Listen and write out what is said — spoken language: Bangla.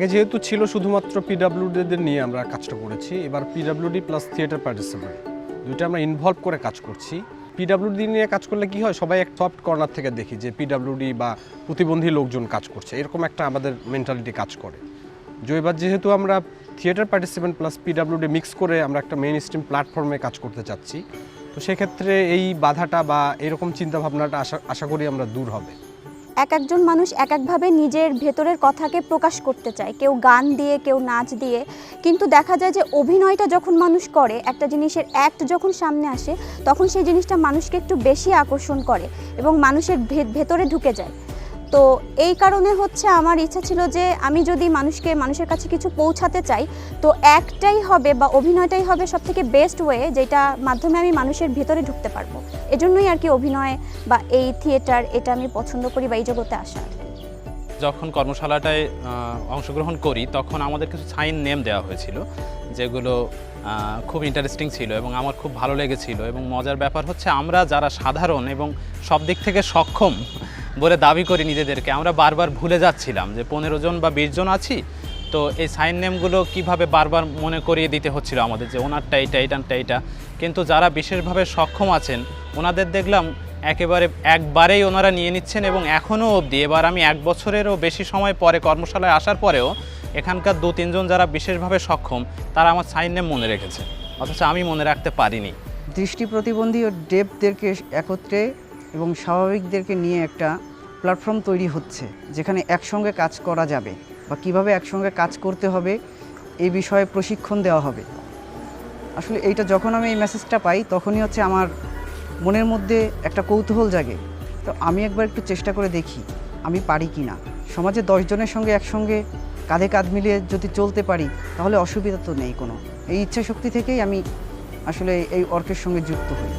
আগে যেহেতু ছিল শুধুমাত্র পিডাব্লিউডিদের নিয়ে আমরা কাজটা করেছি, এবার পিডাব্লিউডি প্লাস থিয়েটার পার্টিসিপেন্ট দুইটা আমরা ইনভলভ করে কাজ করছি। পিডাব্লিউডি নিয়ে কাজ করলে কি হয়, সবাই এক সফট কর্নার থেকে দেখি যে পিডাব্লিউডি বা প্রতিবন্ধী লোকজন কাজ করছে, এরকম একটা আমাদের মেন্টালিটি কাজ করে। এবার যেহেতু আমরা theatre participant plus PWD mix করে আমরা একটা মেইন স্ট্রিম প্ল্যাটফর্মে কাজ করতে চাচ্ছি, তো সেক্ষেত্রে এই বাধাটা বা এরকম চিন্তাভাবনাটা আশা করি আমরা দূর হবে। এক একজন মানুষ এক একভাবে নিজের ভেতরের কথাকে প্রকাশ করতে চায়, কেউ গান দিয়ে, কেউ নাচ দিয়ে, কিন্তু দেখা যায় যে অভিনয়টা যখন মানুষ করে, একটা জিনিসের অ্যাক্ট যখন সামনে আসে, তখন সেই জিনিসটা মানুষকে একটু বেশি আকর্ষণ করে এবং মানুষের ভেতরে ঢুকে যায়। তো এই কারণে হচ্ছে আমার ইচ্ছা ছিল যে আমি যদি মানুষের কাছে কিছু পৌঁছাতে চাই, তো একটাই হবে বা অভিনয়টাই হবে সবথেকে বেস্ট ওয়ে, যেটা মাধ্যমে আমি মানুষের ভেতরে ঢুকতে পারবো। এজন্যই আর কি অভিনয় বা এই থিয়েটার এটা আমি পছন্দ করি বা এই জগতে আসা। যখন কর্মশালাটায় অংশগ্রহণ করি তখন আমাদের কিছু সাইন নেম দেওয়া হয়েছিল, যেগুলো খুব ইন্টারেস্টিং ছিল এবং আমার খুব ভালো লেগেছিল। এবং মজার ব্যাপার হচ্ছে আমরা যারা সাধারণ এবং সব দিক থেকে সক্ষম বলে দাবি করি নিজেদেরকে, আমরা বারবার ভুলে যাচ্ছিলাম যে 15 জন বা 20 জন আছি। তো এই সাইন নেমগুলো কীভাবে বারবার মনে করিয়ে দিতে হচ্ছিল আমাদের যে ওনারটা এইটা, এইটানটা এইটা। কিন্তু যারা বিশেষভাবে সক্ষম আছেন ওনাদের দেখলাম একবারেই ওনারা নিয়ে নিচ্ছেন এবং এখনও অবধি, এবার আমি 1 বছরেরও বেশি সময় পরে কর্মশালায় আসার পরেও এখানকার 2-3 জন যারা বিশেষভাবে সক্ষম তারা আমার সাইন নেম মনে রেখেছে, অথচ আমি মনে রাখতে পারিনি। দৃষ্টি প্রতিবন্ধী ও ডেফদেরকে একত্রে এবং স্বাভাবিকদেরকে নিয়ে একটা প্ল্যাটফর্ম তৈরি হচ্ছে, যেখানে একসঙ্গে কাজ করা যাবে বা কিভাবে একসঙ্গে কাজ করতে হবে এই বিষয়ে প্রশিক্ষণ দেওয়া হবে। আসলে এইটা যখন আমি এই মেসেজটা পাই তখনই হচ্ছে আমার মনের মধ্যে একটা কৌতূহল জাগে। তো আমি একবার একটু চেষ্টা করে দেখি আমি পারি কি না। সমাজে 10 জনের সঙ্গে একসঙ্গে কাঁধে কাঁধ মিলিয়ে যদি চলতে পারি তাহলে অসুবিধা তো নেই কোনো। এই ইচ্ছা শক্তি থেকেই আমি আসলে এই অর্কের সঙ্গে যুক্ত হই।